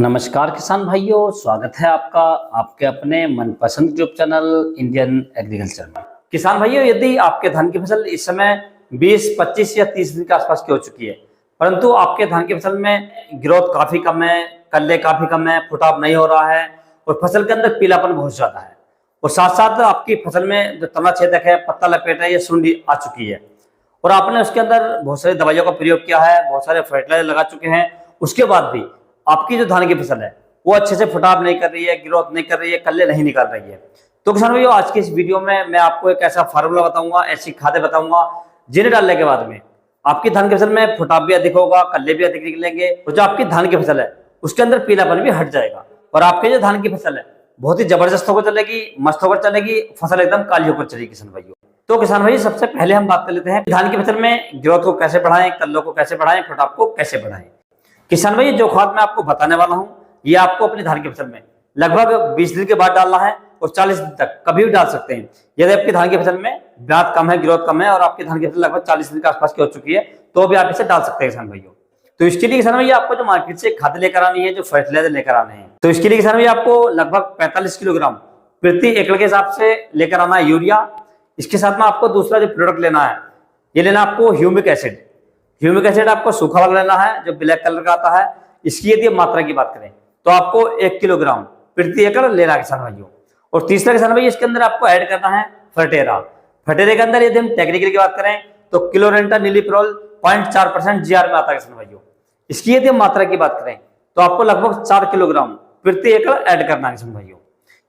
नमस्कार किसान भाइयों, स्वागत है आपका आपके अपने मनपसंद यूट्यूब चैनल इंडियन एग्रीकल्चर में। किसान भाइयों, यदि आपके धान की फसल इस समय 20, 25 या 30 दिन के आसपास की हो चुकी है, परंतु आपके धान की फसल में ग्रोथ काफी कम है, कल्ले काफी कम है, फुटाव नहीं हो रहा है और फसल के अंदर पीलापन बहुत ज्यादा है और साथ साथ आपकी फसल में जो तना छेदक है, पत्ता लपेटा है, ये सुंडी आ चुकी है और आपने उसके अंदर बहुत सारी दवाइयों का प्रयोग किया है, बहुत सारे फर्टिलाइजर लगा चुके हैं, उसके बाद भी आपकी जो धान की फसल है वो अच्छे से फुटाव नहीं कर रही है, ग्रोथ नहीं कर रही है, कल्ले नहीं निकाल रही है। तो किसान भाइयों, आज की इस वीडियो में मैं आपको एक ऐसा फार्मूला बताऊंगा, ऐसी खादें बताऊंगा जिन्हें डालने के बाद में आपकी धान की फसल में फुटाव भी अधिक होगा, कल्ले भी अधिक निकलेंगे और जो आपकी धान की फसल है उसके अंदर पीलापन भी हट जाएगा और आपकी जो धान की फसल है बहुत ही जबरदस्त होकर चलेगी, मस्त होकर चलेगी, फसल एकदम काली होकर चलेगी किसान भाइयों। तो किसान भाई, सबसे पहले हम बात कर लेते हैं धान की फसल में ग्रोथ को कैसे बढ़ाएं, कल्लों को कैसे बढ़ाएं, फुटाव को कैसे बढ़ाएं। किसान भाई, जो खाद मैं आपको बताने वाला हूं ये आपको अपनी धान की फसल में लगभग 20 दिन के बाद डालना है और 40 दिन तक कभी भी डाल सकते हैं। यदि आपकी धान की फसल में ब्याज कम है, ग्रोथ कम है और आपकी धान की फसल लगभग 40 दिन के आसपास की हो चुकी है तो भी आप इसे डाल सकते हैं किसान भाइयों। तो इसके लिए किसान भैया आपको जो मार्केट से खाद लेकर आनी है, जो फर्टिलाइजर लेकर आने हैं, तो इसके लिए किसान भैया आपको लगभग 45 किलोग्राम प्रति एकड़ के हिसाब से लेकर आना है यूरिया। इसके साथ में आपको दूसरा जो प्रोडक्ट लेना है, ये लेना आपको ह्यूमिक एसिड। ह्यूमिक एसिड आपको सूखा वाला लेना है जो ब्लैक कलर का आता है। इसकी यदि मात्रा की बात करें तो आपको 1 किलोग्राम प्रति एकड़ लेना है किसान भाइयों। और तीसरा किसान भाई, इसके अंदर आपको ऐड करना है फर्टेरा। फर्टेरे के अंदर यदि हम टेक्निकल की बात करें तो क्लोरेंटा नीलीप्रोल 0.4% जीआर में आता है किसान भाइयों। इसकी यदि हम मात्रा की बात करें तो आपको लगभग 4 किलोग्राम प्रति एकड़ ऐड करना है किसान भाइयों।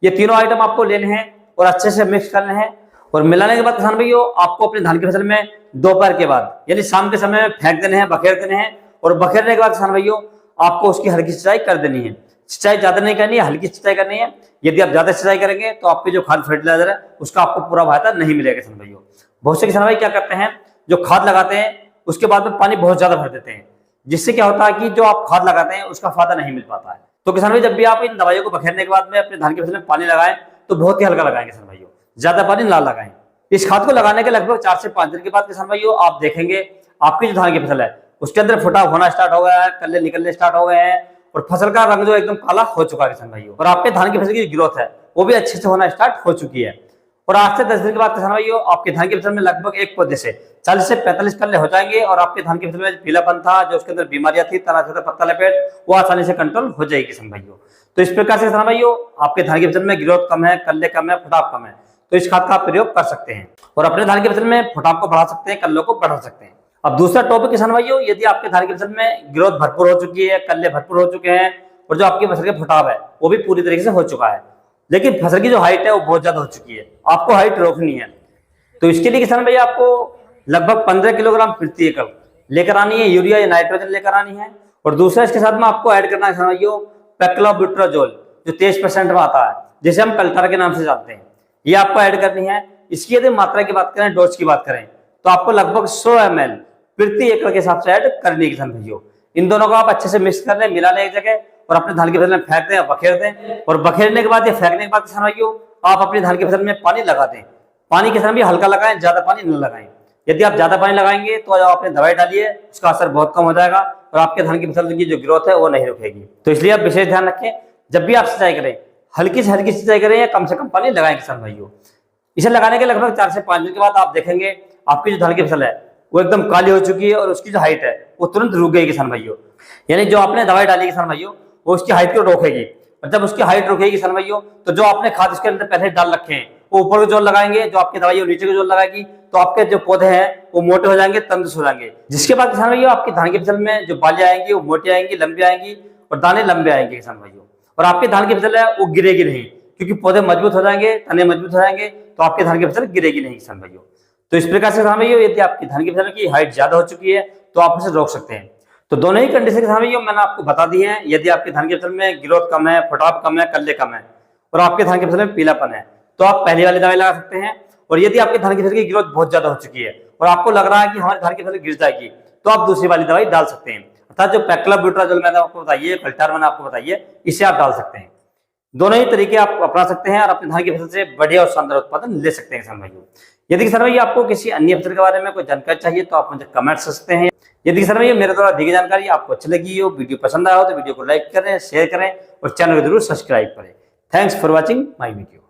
ये तीनों आइटम आपको लेने हैं और अच्छे से मिक्स करने हैं और मिलाने के बाद किसान भाइयों आपको अपनी धान की फसल में दोपहर के बाद यानी शाम के समय में फेंक देने हैं, बखेर देने हैं और बखेरने के बाद किसान भाइयों आपको उसकी हल्की सिंचाई कर देनी है। सिंचाई ज्यादा नहीं करनी है, हल्की सिंचाई करनी है। यदि आप ज्यादा सिंचाई करेंगे तो आपके जो खाद फर्टिलाइजर है उसका आपको पूरा फायदा नहीं मिलेगा किसान भाइयों। बहुत से किसान भाई क्या करते हैं, जो खाद लगाते हैं उसके बाद में पानी बहुत ज्यादा भर देते हैं, जिससे क्या होता है कि जो आप खाद लगाते हैं उसका फायदा नहीं मिल पाता है। तो किसान भाई, जब भी आप इन दवाइयों को बखेरने के बाद में अपने धान की फसल में पानी लगाएं तो बहुत ही हल्का लगाएं किसान भाइयों, ज्यादा पानी ना लगाएं। इस खाद को लगाने के लगभग 4 से 5 दिन के बाद किसान भाइयों आप देखेंगे आपकी जो धान की फसल है उसके अंदर फुटाव होना स्टार्ट हो गया है, कल्ले निकलने स्टार्ट हो गए हैं और फसल का रंग जो एकदम काला हो चुका है किसान भाइयों। और आपके धान की फसल की ग्रोथ है वो भी अच्छे से होना स्टार्ट हो चुकी है। और आज से 10 दिन के बाद किसान भाइयों आपके धान की फसल में लगभग एक पौधे से 40 से 45 कल्ले हो जाएंगे और आपके धान की फसल में पीलापन था, जो उसके अंदर बीमारियां थी, तना छेदक, पत्ता लपेट, वो आसानी से कंट्रोल हो जाएगी किसान भाइयों। तो इस प्रकार से किसान भाइयों आपके धान की फसल में ग्रोथ कम है, कल्ले कम है, फुटाव कम है, तो इस खाद का प्रयोग कर सकते हैं और अपने धान की फसल में फुटाव को बढ़ा सकते हैं, कल्लों को बढ़ा सकते हैं। अब दूसरा टॉपिक किसान भाइयों, यदि आपके धान की फसल में ग्रोथ भरपूर हो चुकी है, कल्ले भरपूर हो चुके हैं और जो आपकी फसल का फुटाव है वो भी पूरी तरीके से हो चुका है, लेकिन फसल की जो हाइट है वो बहुत ज्यादा हो चुकी है, आपको हाइट रोकनी है, तो इसके लिए किसान भैया आपको लगभग 15 किलोग्राम प्रति एकड़ लेकर आनी है यूरिया या नाइट्रोजन लेकर आनी है। और दूसरा इसके साथ में आपको ऐड करना है किसान भाइयों पेक्लोब्यूट्राजोल, जो 23% में आता है, जिसे हम कल्टार के नाम से जानते हैं, ये आपको ऐड करनी है। इसकी यदि मात्रा की बात करें, डोज की बात करें तो आपको लगभग 100 ml प्रति एकड़ के हिसाब से ऐड करनी है किसान भाइयों। इन दोनों को आप अच्छे से मिक्स कर लें, मिला लें एक जगह और अपने धान की फसल में फेंक दें, बखेर दें और बखेरने के बाद या फेंकने के बाद किसान भाइयों आप अपनी धान की फसल में पानी लगा दें। पानी किसान भाई हल्का लगाएं, ज्यादा पानी न लगाएं। यदि आप ज्यादा पानी लगाएंगे तो जो आपने दवाई डाली है उसका असर बहुत कम हो जाएगा और आपके धान की फसल की जो ग्रोथ है वो नहीं रुकेगी। तो इसलिए आप विशेष ध्यान रखें, जब भी आप सिंचाई करें हल्की से हल्की सिंचाई करें या कम से कम पानी लगाएं किसान भाइयों। इसे लगाने के लगभग 4 से 5 दिन के बाद आप देखेंगे आपकी जो धान की फसल है वो एकदम काली हो चुकी है और उसकी जो हाइट है वो तुरंत रुक गई किसान भाइयों। यानी जो आपने दवाई डाली किसान भाइयों वो उसकी हाइट को रोकेगी और जब उसकी हाइट रोकेगी किसान भाइयों तो जो आपने खाद उसके अंदर पहले डाल रखे हैं वो ऊपर को जोर लगाएंगे, जो आपकी दवाई नीचे को जोर लगाएगी, तो आपके जो पौधे हैं वो मोटे हो जाएंगे, तंदुरुस्त हो जाएंगे, जिसके बाद किसान भाइयों आपकी धान की फसल में जो बालें आएंगी वो मोटी आएंगी, लंबी आएंगी और दाने लंबे आएंगे किसान भाइयों। और आपकी धान की फसल है वो गिरेगी नहीं, क्योंकि पौधे मजबूत हो जाएंगे, तने मजबूत हो जाएंगे, तो आपकी धान की फसल गिरेगी नहीं किसान भाइयों। तो इस प्रकार से किसान भाइयों यदि आपकी धान की फसल की हाइट ज्यादा हो चुकी है तो आप उसे रोक सकते हैं। तो दोनों ही कंडीशन किसान भाइयों मैंने आपको बता दी है। यदि आपकी धान की फसल में ग्रोथ कम है, फुटाव कम है, कल्ले कम है और आपके धान की फसल में पीलापन है तो आप पहली वाली दवाई लगा सकते हैं। और यदि आपकी धान की फसल की ग्रोथ बहुत ज्यादा हो चुकी है और आपको लग रहा है कि हमारी धान की फसल गिर जाएगी तो आप दूसरी वाली दवाई डाल सकते हैं, अर्थात जो पेक्लोब्यूट्राजोल मैंने आपको बताइए, कल्टार मैंने आपको बताइए, इसे आप डाल सकते हैं। दोनों ही तरीके आप अपना सकते हैं और अपनी धान की फसल से बढ़िया और शानदार उत्पादन ले सकते हैं किसान भाइयों। यदि किसान भाई आपको किसी अन्य फसल के बारे में कोई जानकारी चाहिए तो आप मुझे कमेंट कर सकते हैं। यदि किसान भाई मेरे द्वारा दी गई जानकारी आपको अच्छी लगी हो, वीडियो पसंद आया हो तो वीडियो को लाइक करें, शेयर करें और चैनल को जरूर सब्सक्राइब करें। Thanks for watching my video.